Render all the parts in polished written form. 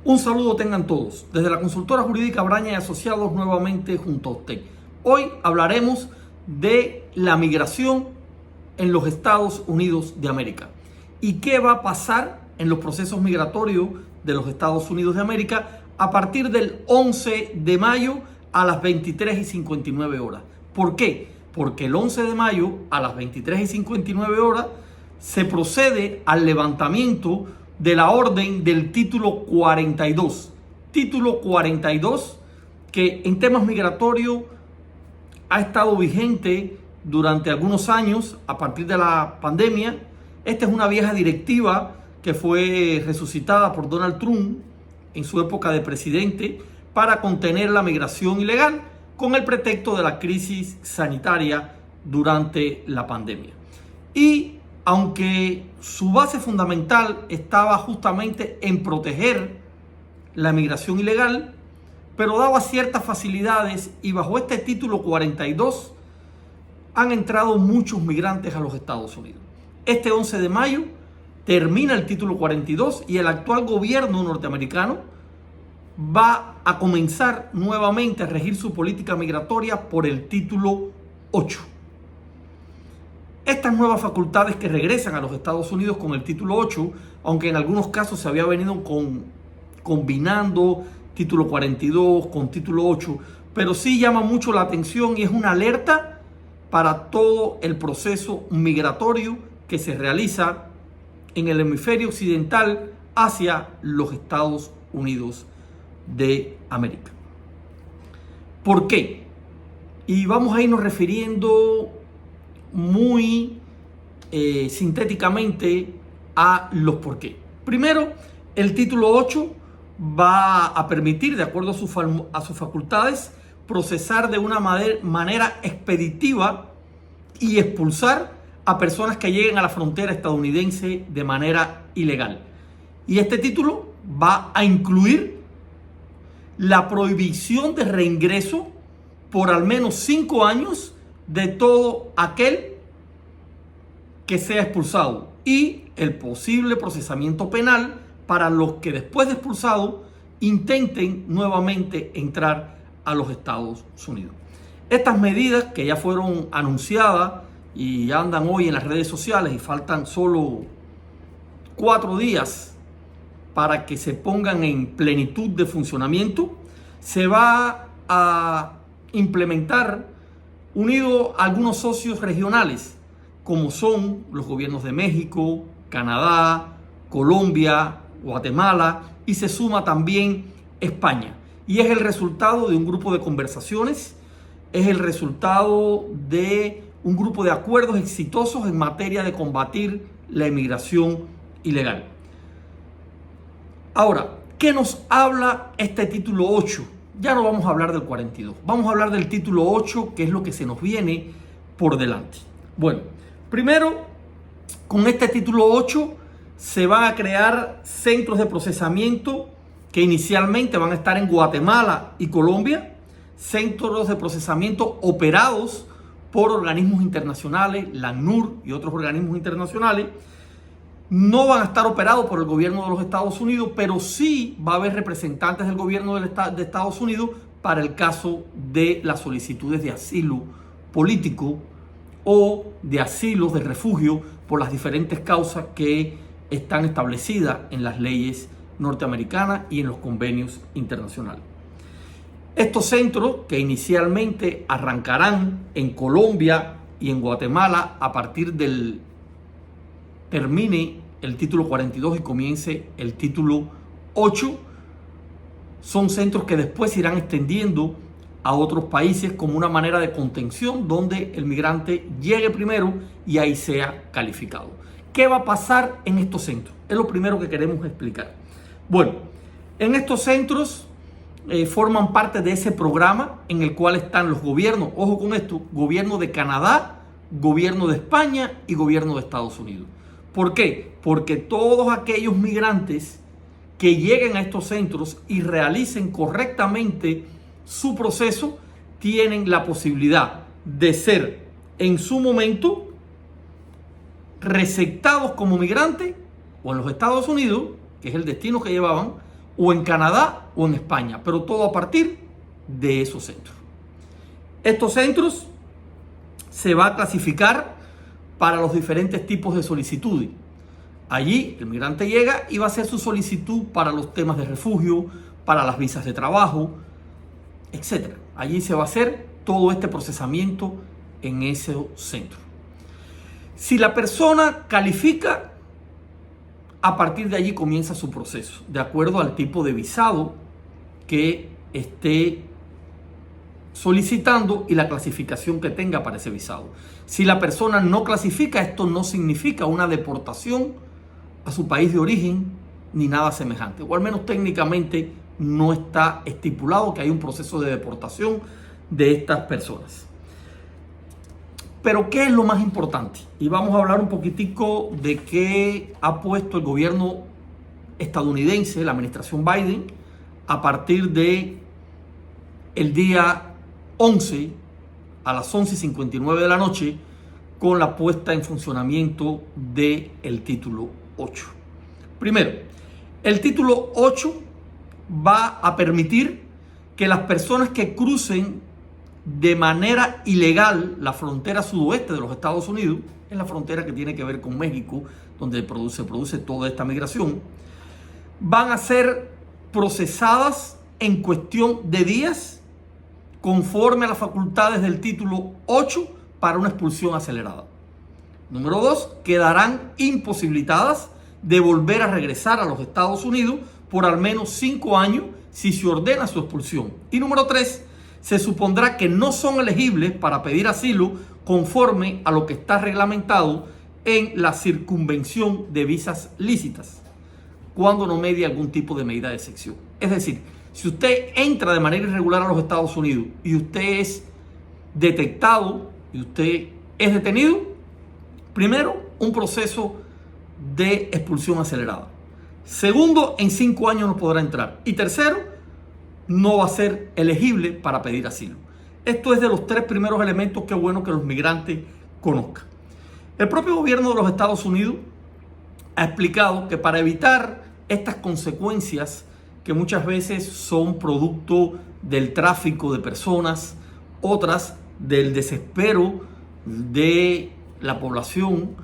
Un saludo tengan todos, desde la consultora jurídica Braña y Asociados, nuevamente junto a usted. Hoy hablaremos de la migración en los Estados Unidos de América y qué va a pasar en los procesos migratorios de los Estados Unidos de América a partir del 11 de mayo a las 23:59 horas. ¿Por qué? Porque el 11 de mayo a las 23:59 horas se procede al levantamiento de la orden del título 42. Título 42 que en temas migratorios ha estado vigente durante algunos años a partir de la pandemia. Esta es una vieja directiva que fue resucitada por Donald Trump en su época de presidente para contener la migración ilegal con el pretexto de la crisis sanitaria durante la pandemia. Y aunque su base fundamental estaba justamente en proteger la migración ilegal, pero daba ciertas facilidades, y bajo este título 42 han entrado muchos migrantes a los Estados Unidos. Este 11 de mayo termina el título 42 y el actual gobierno norteamericano va a comenzar nuevamente a regir su política migratoria por el título 8. Estas nuevas facultades que regresan a los Estados Unidos con el título 8, aunque en algunos casos se había venido combinando título 42 con título 8, pero sí llama mucho la atención y es una alerta para todo el proceso migratorio que se realiza en el hemisferio occidental hacia los Estados Unidos de América. ¿Por qué? Y vamos a irnos refiriendo muy sintéticamente a los por qué. Primero, el título 8 va a permitir, de acuerdo a sus facultades, procesar de una manera expeditiva y expulsar a personas que lleguen a la frontera estadounidense de manera ilegal. Y este título va a incluir la prohibición de reingreso por al menos 5 años de todo aquel que sea expulsado y el posible procesamiento penal para los que después de expulsado intenten nuevamente entrar a los Estados Unidos. Estas medidas que ya fueron anunciadas y ya andan hoy en las redes sociales y faltan solo 4 días para que se pongan en plenitud de funcionamiento, se va a implementar unido a algunos socios regionales, como son los gobiernos de México, Canadá, Colombia, Guatemala, y se suma también España. Y es el resultado de un grupo de conversaciones, es el resultado de un grupo de acuerdos exitosos en materia de combatir la inmigración ilegal. Ahora, ¿qué nos habla este título 8? Ya no vamos a hablar del 42, vamos a hablar del título 8, que es lo que se nos viene por delante. Bueno, primero, con este título 8 se van a crear centros de procesamiento que inicialmente van a estar en Guatemala y Colombia, centros de procesamiento operados por organismos internacionales, la ACNUR y otros organismos internacionales. No van a estar operados por el gobierno de los Estados Unidos, pero sí va a haber representantes del gobierno de Estados Unidos para el caso de las solicitudes de asilo político o de asilos de refugio por las diferentes causas que están establecidas en las leyes norteamericanas y en los convenios internacionales. Estos centros, que inicialmente arrancarán en Colombia y en Guatemala a partir del termine el título 42 y comience el título 8, son centros que después se irán extendiendo a otros países como una manera de contención donde el migrante llegue primero y ahí sea calificado. ¿Qué va a pasar en estos centros? Es lo primero que queremos explicar. Bueno, en estos centros forman parte de ese programa en el cual están los gobiernos, ojo con esto, gobierno de Canadá, gobierno de España y gobierno de Estados Unidos. ¿Por qué? Porque todos aquellos migrantes que lleguen a estos centros y realicen correctamente su proceso tienen la posibilidad de ser en su momento receptados como migrantes o en los Estados Unidos, que es el destino que llevaban, o en Canadá o en España, pero todo a partir de esos centros. Estos centros se va a clasificar para los diferentes tipos de solicitudes. Allí el migrante llega y va a hacer su solicitud para los temas de refugio, para las visas de trabajo, etc. Allí se va a hacer todo este procesamiento en ese centro. Si la persona califica, a partir de allí comienza su proceso, de acuerdo al tipo de visado que esté solicitando y la clasificación que tenga para ese visado. Si la persona no clasifica, esto no significa una deportación a su país de origen ni nada semejante, o al menos técnicamente no está estipulado que hay un proceso de deportación de estas personas. Pero ¿qué es lo más importante? Y vamos a hablar un poquitico de qué ha puesto el gobierno estadounidense, la administración Biden, a partir de el día 11 a las 11:59 de la noche con la puesta en funcionamiento del título 8. Primero, el título 8 va a permitir que las personas que crucen de manera ilegal la frontera sudoeste de los Estados Unidos, es la frontera que tiene que ver con México, donde se produce toda esta migración, van a ser procesadas en cuestión de días conforme a las facultades del título 8 para una expulsión acelerada. Número 2, quedarán imposibilitadas de volver a regresar a los Estados Unidos por al menos 5 años si se ordena su expulsión. Y número 3, se supondrá que no son elegibles para pedir asilo conforme a lo que está reglamentado en la circunvención de visas lícitas, cuando no medie algún tipo de medida de excepción. Es decir, si usted entra de manera irregular a los Estados Unidos y usted es detectado y usted es detenido, primero, un proceso de expulsión acelerada. Segundo, en 5 años no podrá entrar. Y tercero, no va a ser elegible para pedir asilo. Esto es de los 3 primeros elementos que es bueno que los migrantes conozcan. El propio gobierno de los Estados Unidos ha explicado que para evitar estas consecuencias que muchas veces son producto del tráfico de personas, otras del desespero de la población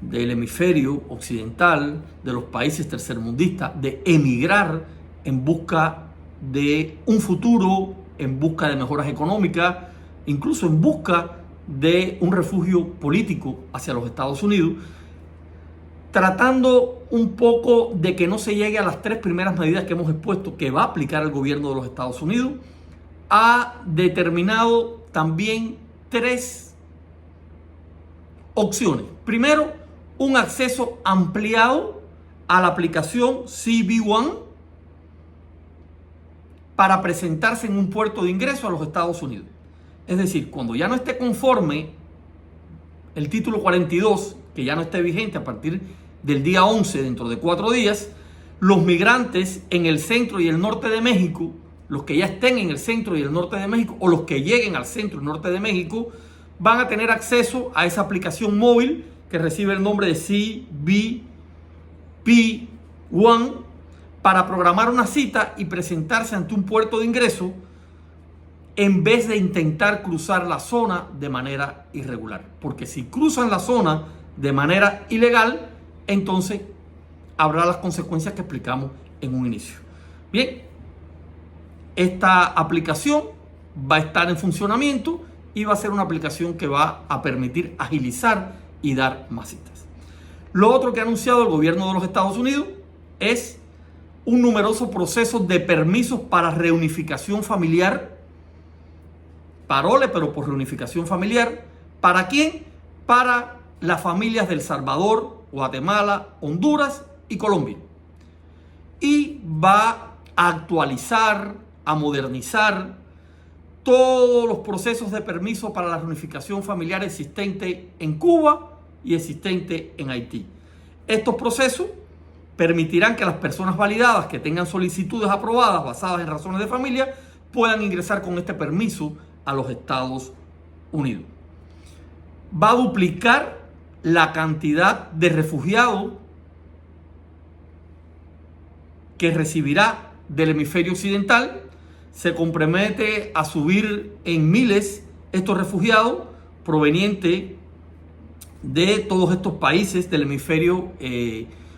del hemisferio occidental, de los países tercermundistas, de emigrar en busca de un futuro, en busca de mejoras económicas, incluso en busca de un refugio político hacia los Estados Unidos, tratando un poco de que no se llegue a las 3 primeras medidas que hemos expuesto que va a aplicar el gobierno de los Estados Unidos, ha determinado también 3 opciones. Primero, un acceso ampliado a la aplicación CB1 para presentarse en un puerto de ingreso a los Estados Unidos. Es decir, cuando ya no esté conforme el título 42, que ya no esté vigente a partir del día 11, dentro de 4 días, los migrantes en el centro y el norte de México, los que ya estén en el centro y el norte de México, o los que lleguen al centro y norte de México, van a tener acceso a esa aplicación móvil que recibe el nombre de CBP1 para programar una cita y presentarse ante un puerto de ingreso en vez de intentar cruzar la zona de manera irregular. Porque si cruzan la zona de manera ilegal, entonces habrá las consecuencias que explicamos en un inicio. Bien, esta aplicación va a estar en funcionamiento y va a ser una aplicación que va a permitir agilizar y dar más citas. Lo otro que ha anunciado el gobierno de los Estados Unidos es un numeroso proceso de permisos para reunificación familiar, parole, pero por reunificación familiar. ¿Para quién? Para las familias de El Salvador, Guatemala, Honduras y Colombia. Y va a actualizar, a modernizar todos los procesos de permiso para la reunificación familiar existente en Cuba y existente en Haití. Estos procesos permitirán que las personas validadas que tengan solicitudes aprobadas basadas en razones de familia puedan ingresar con este permiso a los Estados Unidos. Va a duplicar la cantidad de refugiados que recibirá del hemisferio occidental, se compromete a subir en miles estos refugiados provenientes de todos estos países del hemisferio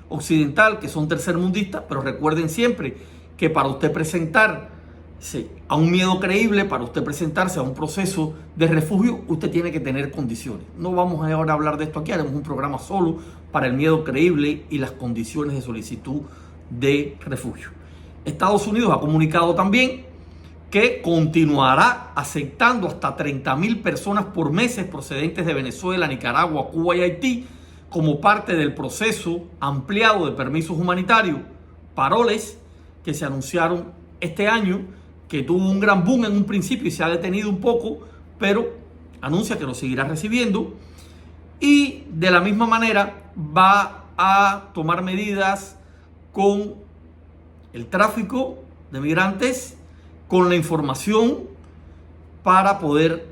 occidental que son tercermundistas, pero recuerden siempre que para usted presentarse a un miedo creíble, para usted presentarse a un proceso de refugio, usted tiene que tener condiciones. No vamos ahora a hablar de esto aquí, haremos un programa solo para el miedo creíble y las condiciones de solicitud de refugio. Estados Unidos ha comunicado también que continuará aceptando hasta 30.000 personas por mes procedentes de Venezuela, Nicaragua, Cuba y Haití como parte del proceso ampliado de permisos humanitarios, paroles, que se anunciaron este año, que tuvo un gran boom en un principio y se ha detenido un poco, pero anuncia que lo seguirá recibiendo. Y de la misma manera va a tomar medidas con el tráfico de migrantes, con la información para poder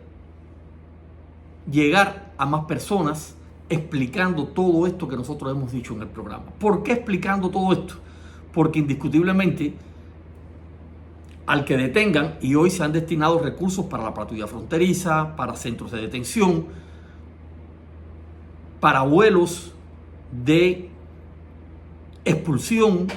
llegar a más personas, explicando todo esto que nosotros hemos dicho en el programa. ¿Por qué explicando todo esto? Porque indiscutiblemente al que detengan, y hoy se han destinado recursos para la patrulla fronteriza, para centros de detención, para vuelos de expulsión,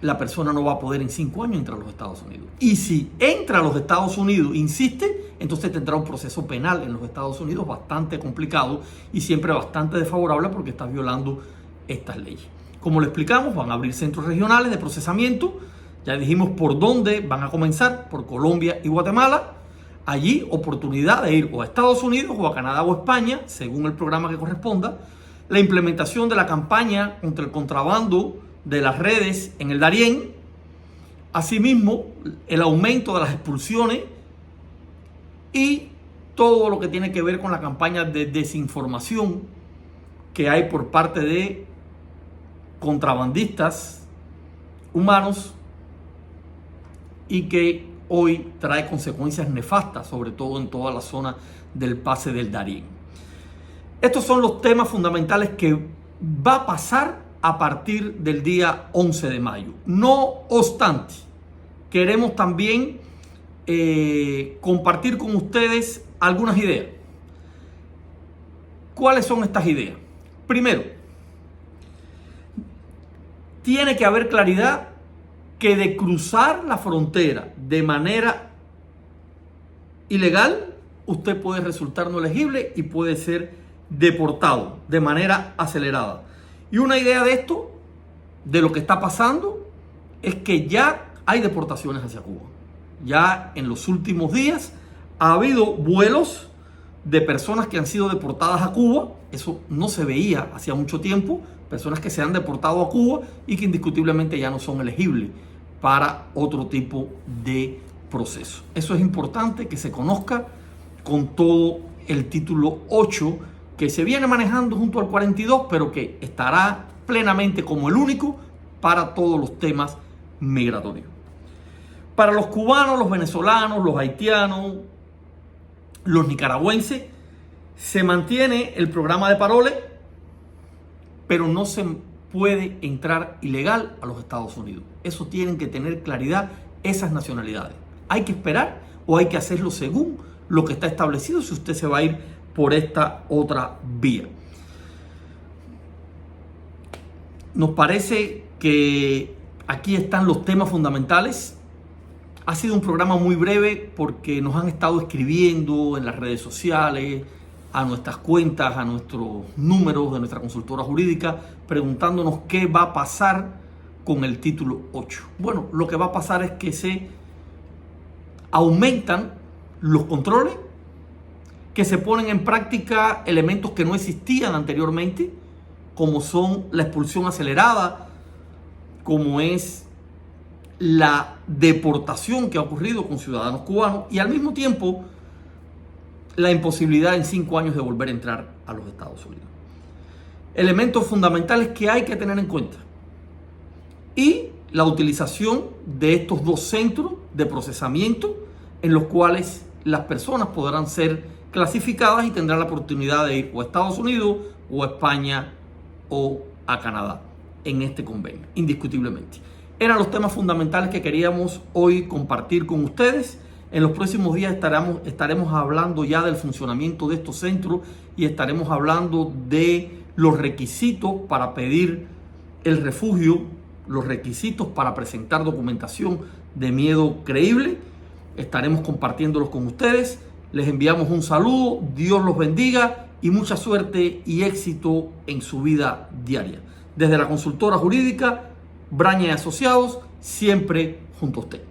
la persona no va a poder en 5 años entrar a los Estados Unidos. Y si entra a los Estados Unidos, insiste, entonces tendrá un proceso penal en los Estados Unidos bastante complicado y siempre bastante desfavorable porque está violando estas leyes. Como le explicamos, van a abrir centros regionales de procesamiento. Ya dijimos por dónde van a comenzar, por Colombia y Guatemala. Allí oportunidad de ir o a Estados Unidos o a Canadá o España, según el programa que corresponda. La implementación de la campaña contra el contrabando de las redes en el Darién, asimismo el aumento de las expulsiones y todo lo que tiene que ver con la campaña de desinformación que hay por parte de contrabandistas humanos y que hoy trae consecuencias nefastas, sobre todo en toda la zona del pase del Darién. Estos son los temas fundamentales que va a pasar a partir del día 11 de mayo. No obstante, queremos también compartir con ustedes algunas ideas. ¿Cuáles son estas ideas? Primero, tiene que haber claridad que de cruzar la frontera de manera ilegal, usted puede resultar no elegible y puede ser deportado de manera acelerada. Y una idea de esto, de lo que está pasando, es que ya hay deportaciones hacia Cuba. Ya en los últimos días ha habido vuelos de personas que han sido deportadas a Cuba. Eso no se veía hacía mucho tiempo. Personas que se han deportado a Cuba y que indiscutiblemente ya no son elegibles para otro tipo de proceso. Eso es importante que se conozca con todo el título 8 que se viene manejando junto al 42, pero que estará plenamente como el único para todos los temas migratorios. Para los cubanos, los venezolanos, los haitianos, los nicaragüenses, se mantiene el programa de paroles, pero no se puede entrar ilegal a los Estados Unidos. Eso tienen que tener claridad esas nacionalidades. Hay que esperar o hay que hacerlo según lo que está establecido si usted se va a ir por esta otra vía. Nos parece que aquí están los temas fundamentales. Ha sido un programa muy breve porque nos han estado escribiendo en las redes sociales, a nuestras cuentas, a nuestros números de nuestra consultora jurídica, preguntándonos qué va a pasar con el título 8. Bueno, lo que va a pasar es que se aumentan los controles, que se ponen en práctica elementos que no existían anteriormente, como son la expulsión acelerada, como es la deportación que ha ocurrido con ciudadanos cubanos y al mismo tiempo la imposibilidad en 5 años de volver a entrar a los Estados Unidos. Elementos fundamentales que hay que tener en cuenta. Y la utilización de estos 2 centros de procesamiento en los cuales las personas podrán ser clasificadas y tendrán la oportunidad de ir o a Estados Unidos o a España o a Canadá en este convenio, indiscutiblemente. eran los temas fundamentales que queríamos hoy compartir con ustedes. En los próximos días estaremos hablando ya del funcionamiento de estos centros y estaremos hablando de los requisitos para pedir el refugio, los requisitos para presentar documentación de miedo creíble. Estaremos compartiéndolos con ustedes. Les enviamos un saludo, Dios los bendiga y mucha suerte y éxito en su vida diaria. Desde la consultora jurídica Braña y Asociados, siempre junto a usted.